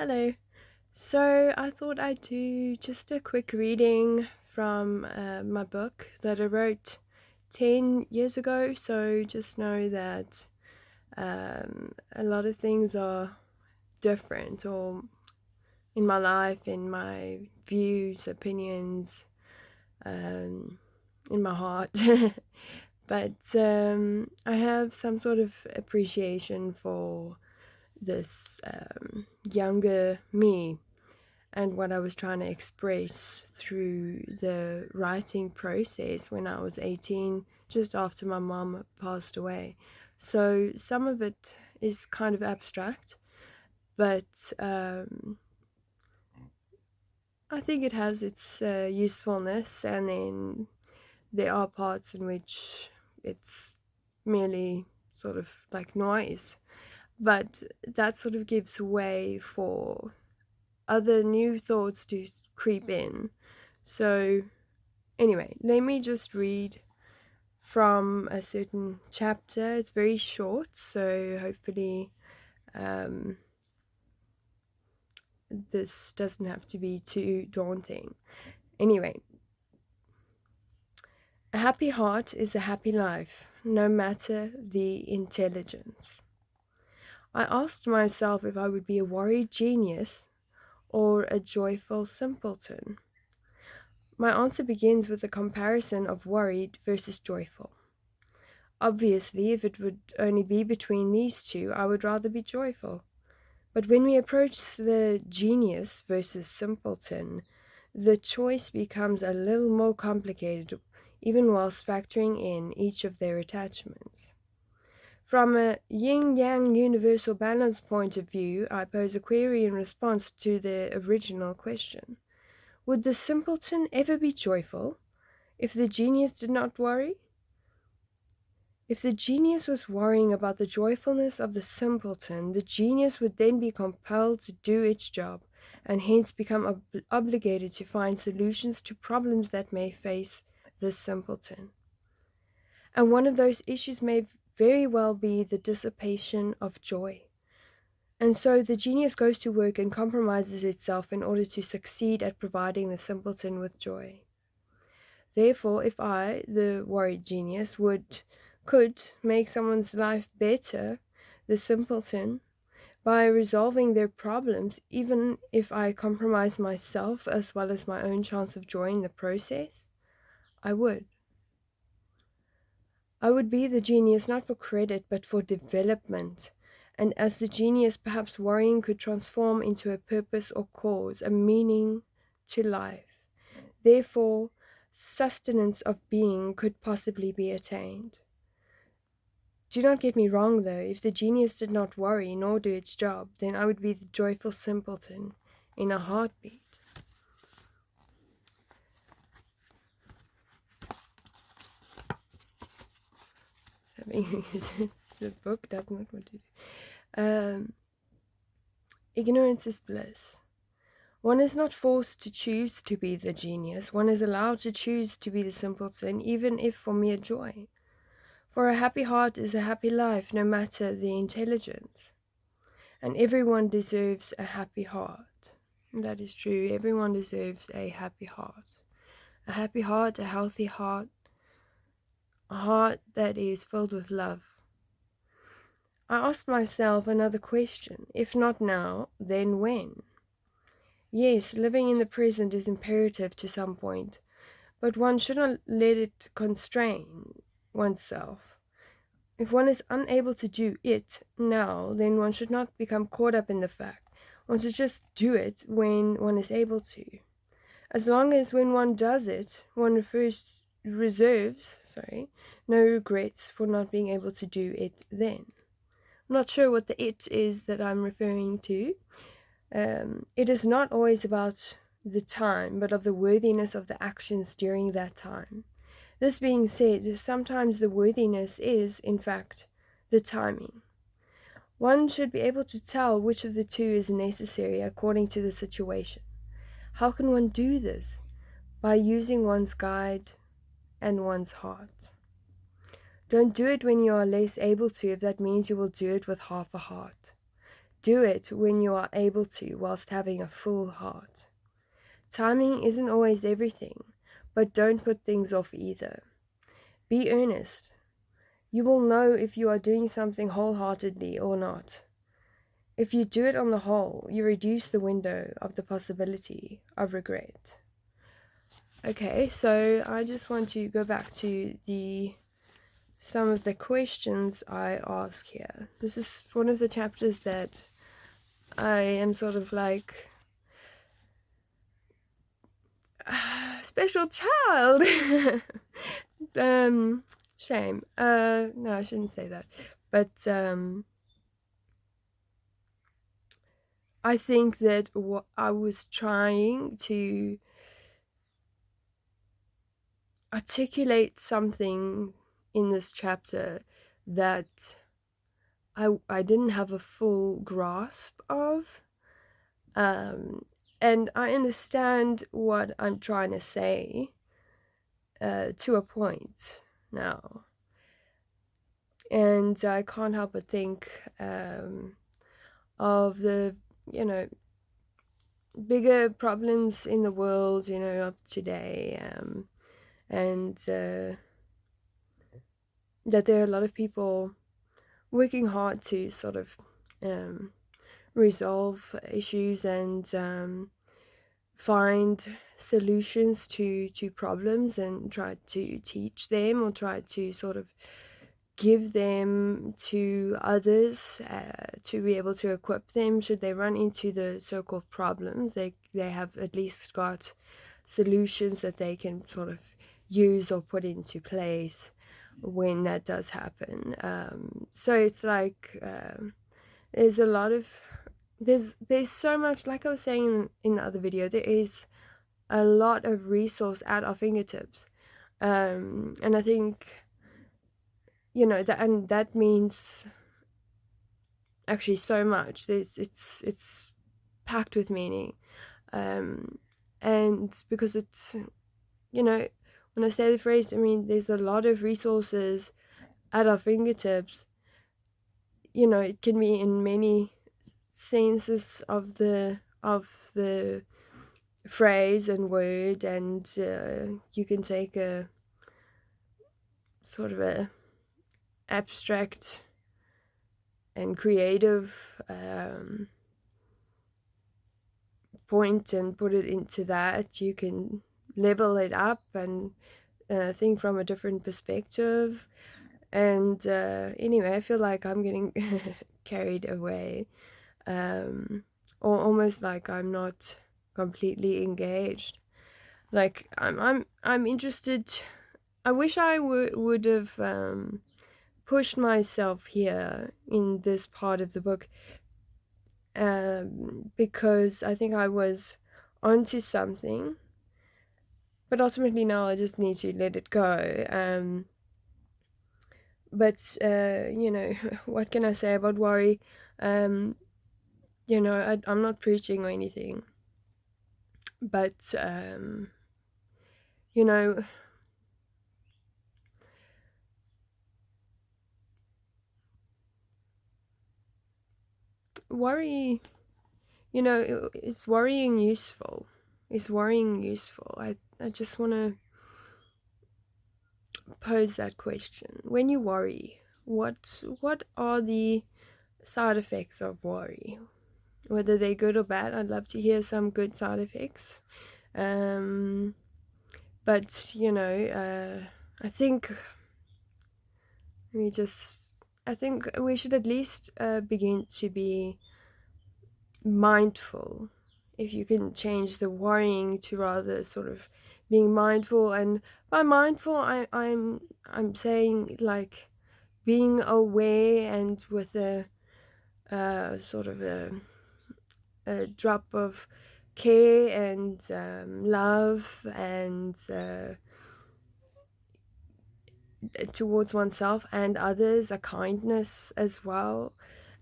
Hello. So I thought I'd do just a quick reading from my book that I wrote 10 years ago. So just know that a lot of things are different, or in my life, in my views, opinions, um, in my heart. But I have some sort of appreciation for this younger me and what I was trying to express through the writing process when I was 18, just after my mom passed away. So some of it is kind of abstract, but I think it has its usefulness, and then there are parts in which it's merely sort of like noise. But that sort of gives way for other new thoughts to creep in. So, anyway, let me just read from a certain chapter. It's very short, so hopefully, um, this doesn't have to be too daunting. Anyway, a happy heart is a happy life, no matter the intelligence. I asked myself if I would be a worried genius or a joyful simpleton. My answer begins with a comparison of worried versus joyful. Obviously, if it would only be between these two, I would rather be joyful. But when we approach the genius versus simpleton, the choice becomes a little more complicated, even whilst factoring in each of their attachments. From a yin-yang universal balance point of view, I pose a query in response to the original question. Would the simpleton ever be joyful if the genius did not worry? If the genius was worrying about the joyfulness of the simpleton, the genius would then be compelled to do its job, and hence become obligated to find solutions to problems that may face the simpleton. And one of those issues may very well be the dissipation of joy. And so the genius goes to work and compromises itself in order to succeed at providing the simpleton with joy. Therefore, if I, the worried genius, could make someone's life better, the simpleton, by resolving their problems, even if I compromise myself as well as my own chance of joy in the process, I would. I would be the genius not for credit but for development, and as the genius, perhaps worrying could transform into a purpose or cause, a meaning to life. Therefore, sustenance of being could possibly be attained. Do not get me wrong, though. If the genius did not worry nor do its job, then I would be the joyful simpleton in a heartbeat. I mean, the book does not want to do. Ignorance is bliss. One is not forced to choose to be the genius. One is allowed to choose to be the simpleton, even if for mere joy. For a happy heart is a happy life, no matter the intelligence. And everyone deserves a happy heart. And that is true. Everyone deserves a happy heart. A happy heart, a healthy heart, a heart that is filled with love. I asked myself another question. If not now, then when? Yes, living in the present is imperative to some point, but one should not let it constrain oneself. If one is unable to do it now, then one should not become caught up in the fact. One should just do it when one is able to. As long as when one does it, one reserves no regrets for not being able to do it then. I'm not sure what the it is that I'm referring to. It is not always about the time, but of the worthiness of the actions during that time. This being said, sometimes the worthiness is, in fact, the timing. One should be able to tell which of the two is necessary according to the situation. How can one do this? By using one's guide and one's heart. Don't do it when you are less able to, if that means you will do it with half a heart. Do it when you are able to, whilst having a full heart. Timing isn't always everything, but don't put things off either. Be earnest. You will know if you are doing something wholeheartedly or not. If you do it on the whole, you reduce the window of the possibility of regret. Okay, so I just want to go back to some of the questions I ask here. This is one of the chapters that I am sort of like special child. Shame. No, I shouldn't say that. But I think that what I was trying to articulate something in this chapter that I didn't have a full grasp of. And I understand what I'm trying to say to a point now. And I can't help but think of the, bigger problems in the world, of today. And that there are a lot of people working hard to sort of resolve issues and find solutions to problems, and try to teach them, or try to sort of give them to others to be able to equip them should they run into the so-called problems. They have at least got solutions that they can sort of use or put into place when that does happen. So it's like there's a lot of there's so much, like I was saying in the other video, there is a lot of resource at our fingertips, and I think that means actually so much. It's packed with meaning, and because it's when I say the phrase, I mean there's a lot of resources at our fingertips. It can be in many senses of the phrase and word, and you can take a sort of a abstract and creative point and put it into that. You can level it up and think from a different perspective. And anyway, I feel like I'm getting carried away, or almost like I'm not completely engaged. Like I'm interested. I wish I would have pushed myself here in this part of the book, because I think I was onto something, but ultimately now I just need to let it go. But what can I say about worry? I'm not preaching or anything, but worry, is worrying useful? Is worrying useful? I just want to pose that question. When you worry, what are the side effects of worry? Whether they're good or bad, I'd love to hear some good side effects. But I think we should at least begin to be mindful. If you can change the worrying to rather sort of being mindful, and by mindful I'm saying like being aware, and with a sort of a drop of care and love and towards oneself and others, a kindness as well,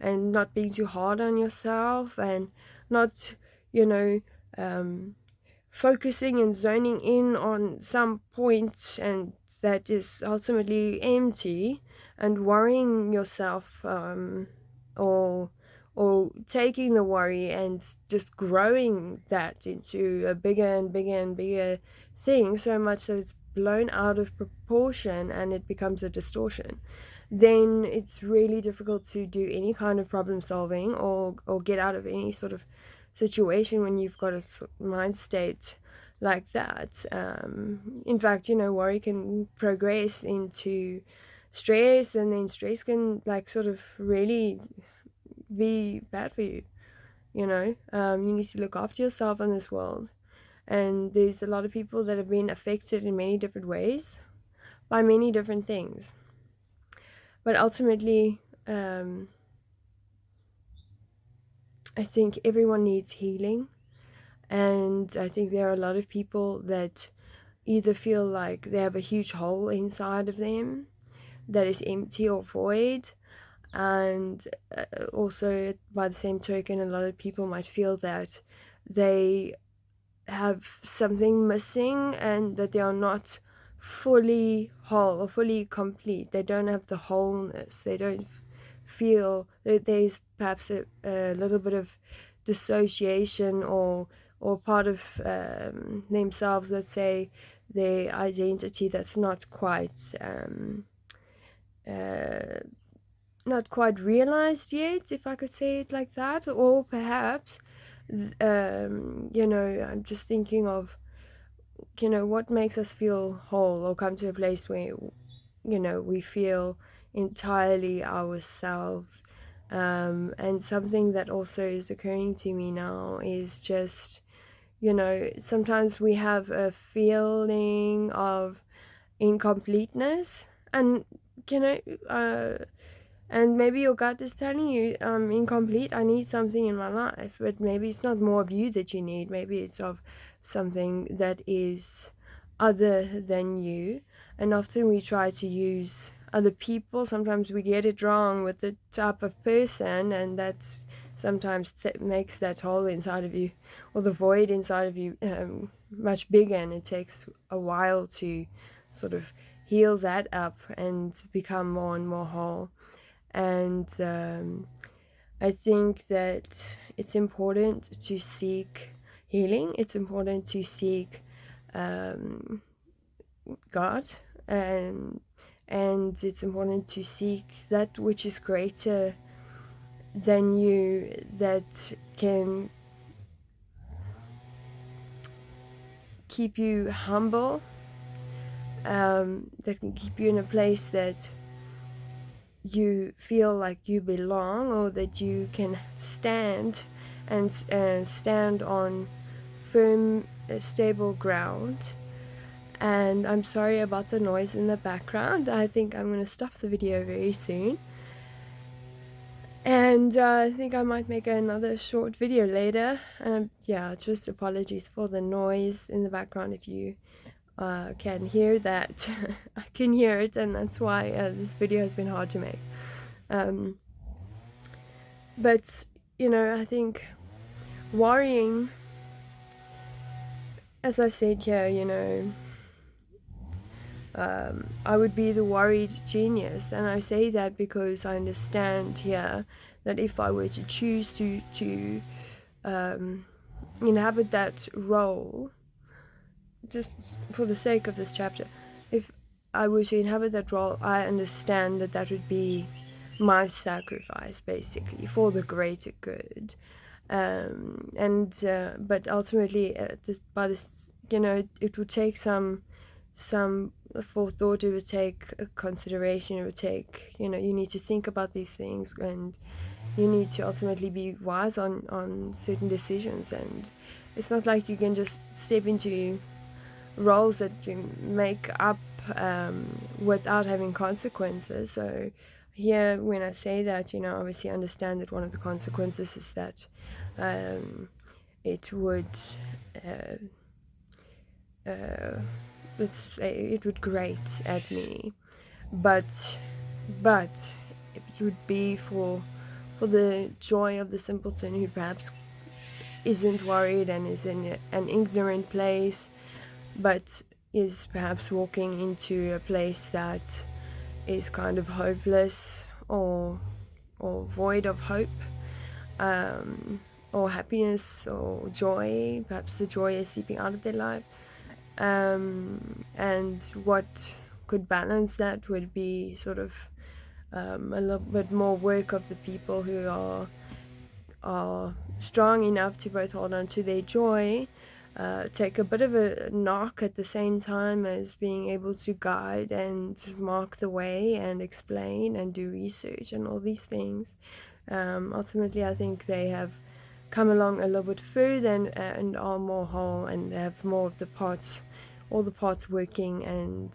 and not being too hard on yourself, and not focusing and zoning in on some point and that is ultimately empty, and worrying yourself or or taking the worry and just growing that into a bigger and bigger and bigger thing, so much that it's blown out of proportion and it becomes a distortion, then it's really difficult to do any kind of problem solving or get out of any sort of situation when you've got a mind state like that. In fact, worry can progress into stress, and then stress can like sort of really be bad for you. You need to look after yourself in this world, and there's a lot of people that have been affected in many different ways by many different things. But ultimately, I think everyone needs healing, and I think there are a lot of people that either feel like they have a huge hole inside of them that is empty or void, and also by the same token, a lot of people might feel that they have something missing and that they are not fully whole or fully complete. They don't have the wholeness. They don't feel that there's perhaps a little bit of dissociation or part of themselves, let's say their identity, that's uh, not quite realized yet, if I could say it like that. Or perhaps I'm just thinking of what makes us feel whole or come to a place where we feel entirely ourselves. And something that also is occurring to me now is just, sometimes we have a feeling of incompleteness, and you know and maybe your gut is telling you, I'm incomplete, I need something in my life. But maybe it's not more of you that you need, maybe it's of something that is other than you. And often we try to use other people. Sometimes we get it wrong with the type of person, and that's sometimes makes that hole inside of you, or the void inside of you, much bigger, and it takes a while to sort of heal that up and become more and more whole. And I think that it's important to seek healing. It's important to seek God, and it's important to seek that which is greater than you, that can keep you humble, that can keep you in a place that you feel like you belong, or that you can stand and stand on firm, stable ground. And I'm sorry about the noise in the background. I think I'm going to stop the video very soon, and I think I might make another short video later. Yeah, just apologies for the noise in the background if you can hear that. I can hear it, and that's why this video has been hard to make. But I think worrying, as I said here, I would be the worried genius, and I say that because I understand here that if I were to choose to inhabit that role, just for the sake of this chapter, if I were to inhabit that role, I understand that that would be my sacrifice, basically, for the greater good. But ultimately, by this, it would take some forethought, it would take consideration, it would take, you need to think about these things, and you need to ultimately be wise on certain decisions. And it's not like you can just step into roles that you make up without having consequences. So here, when I say that, obviously understand that one of the consequences is that it would let's say it would grate at me, but it would be for the joy of the simpleton who perhaps isn't worried and is in an ignorant place, but is perhaps walking into a place that is kind of hopeless or void of hope. or happiness or joy. Perhaps the joy is seeping out of their lives. And what could balance that would be sort of a little bit more work of the people who are strong enough to both hold on to their joy, take a bit of a knock at the same time as being able to guide and mark the way and explain and do research and all these things. Ultimately, I think they have come along a little bit further and are more whole and have more of the parts, all the parts working and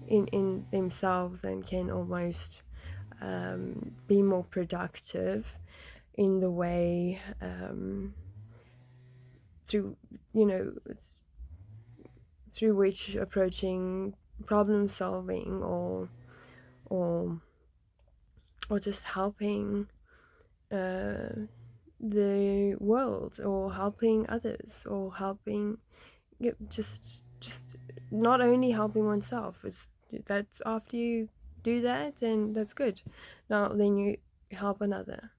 in themselves, and can almost be more productive in the way through you know through which approaching problem solving or or just helping uh, the world, or helping others, or helping just not only helping oneself. It's that's after you do that, and that's good. Now then you help another,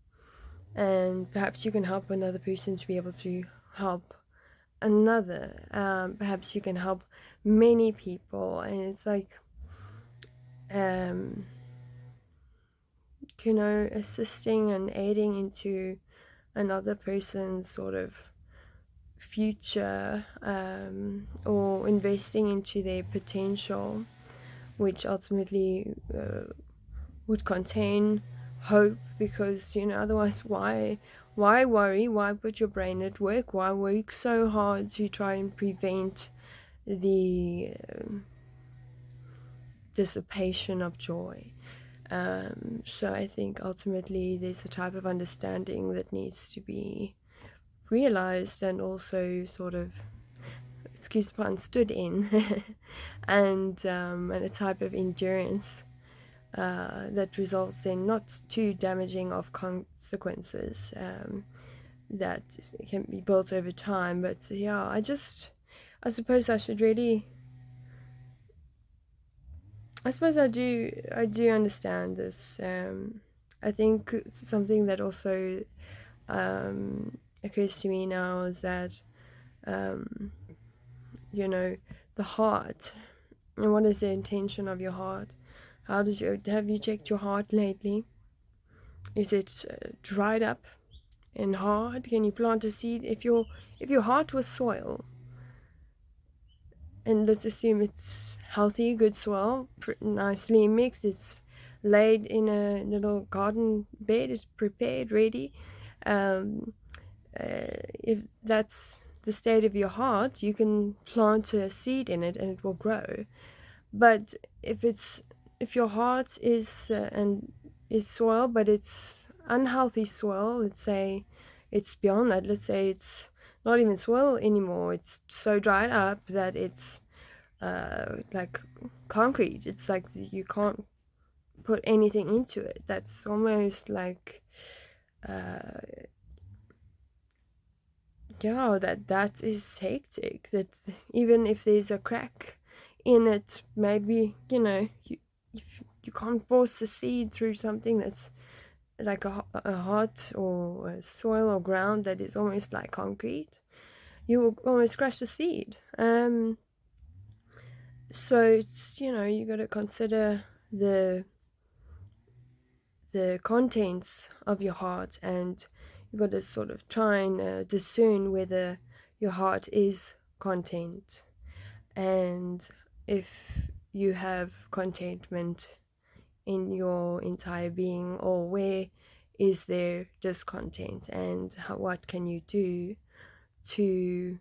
and perhaps you can help another person to be able to help another. Perhaps you can help many people, and it's like um, assisting and aiding into another person's sort of future, or investing into their potential, which ultimately would contain hope. Because otherwise, why worry, why put your brain at work, why work so hard to try and prevent the dissipation of joy? So I think ultimately there's a type of understanding that needs to be realized, and also sort of, excuse the pun, stood in, and a type of endurance that results in not too damaging of consequences, that can be built over time. But yeah, I suppose I do understand this. I think something that also occurs to me now is that um, the heart, and what is the intention of your heart? Have you checked your heart lately? Is it dried up and hard? Can you plant a seed? If your heart was soil, and let's assume it's healthy, good soil, nicely mixed, it's laid in a little garden bed, it's prepared, ready. Um, if that's the state of your heart, you can plant a seed in it and it will grow. But if your heart is soil, but it's unhealthy soil, let's say it's beyond that, let's say it's not even soil anymore, it's so dried up that it's like concrete. It's like you can't put anything into it. That's almost like yeah, that is hectic. That even if there's a crack in it, maybe you can't force the seed through something that's like a heart or a soil or ground that is almost like concrete. You will almost crush the seed. So it's you got to consider the contents of your heart, and you got to sort of try and discern whether your heart is content, and if you have contentment in your entire being, or where is there discontent, and what can you do to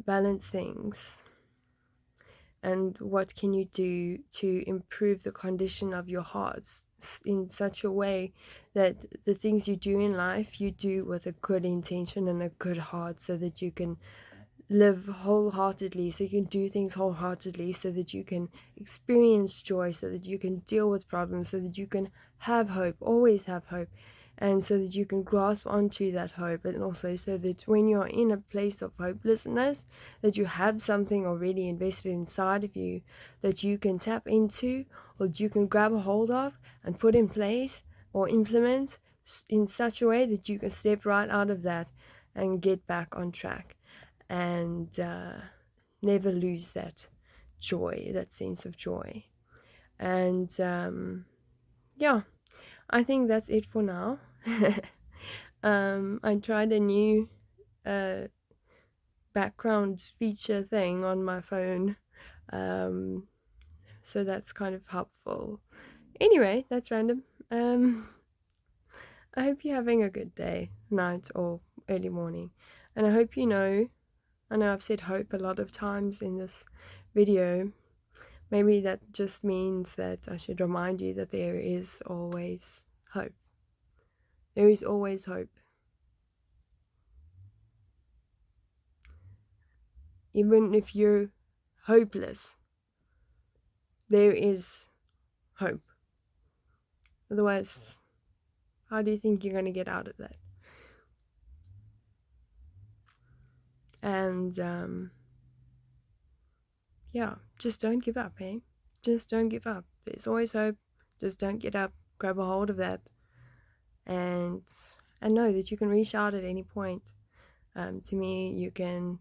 balance things, and what can you do to improve the condition of your heart in such a way that the things you do in life, you do with a good intention and a good heart, so that you can live wholeheartedly, so you can do things wholeheartedly, so that you can experience joy, so that you can deal with problems, so that you can have hope, always have hope, and so that you can grasp onto that hope, and also so that when you're in a place of hopelessness, that you have something already invested inside of you that you can tap into, or that you can grab a hold of and put in place or implement, in such a way that you can step right out of that and get back on track, and never lose that joy, that sense of joy. And yeah, I think that's it for now. I tried a new uh, background feature thing on my phone, um, so that's kind of helpful. Anyway, that's random. I hope you're having a good day, night, or early morning. And I hope I know I've said hope a lot of times in this video. Maybe that just means that I should remind you that there is always hope. There is always hope. Even if you're hopeless, there is hope. Otherwise, how do you think you're going to get out of that? And yeah, just don't give up, eh? Just don't give up. There's always hope. Just don't get up. Grab a hold of that, and know that you can reach out at any point. To me, you can,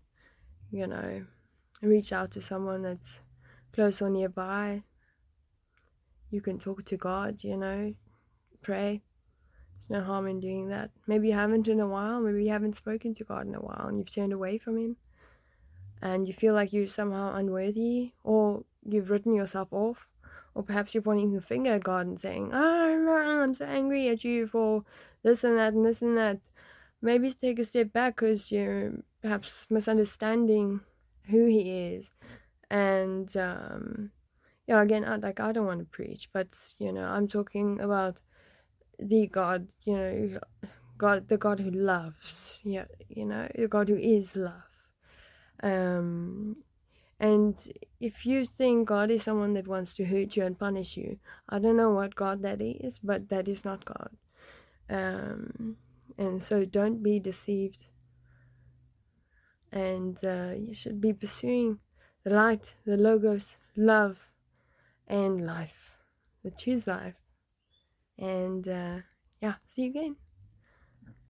reach out to someone that's close or nearby. You can talk to God, pray. There's no harm in doing that. Maybe you haven't in a while. Maybe you haven't spoken to God in a while and you've turned away from Him and you feel like you're somehow unworthy, or you've written yourself off, or perhaps you're pointing your finger at God and saying, oh, I'm so angry at you for this and that and this and that. Maybe take a step back because you're perhaps misunderstanding who He is. And yeah, again, I don't want to preach, but I'm talking about the God, God, the God who loves, the God who is love. And if you think God is someone that wants to hurt you and punish you, I don't know what God that is, but that is not God. And so don't be deceived. And you should be pursuing the light, the logos, love, and life. The choose life. And yeah, see you again.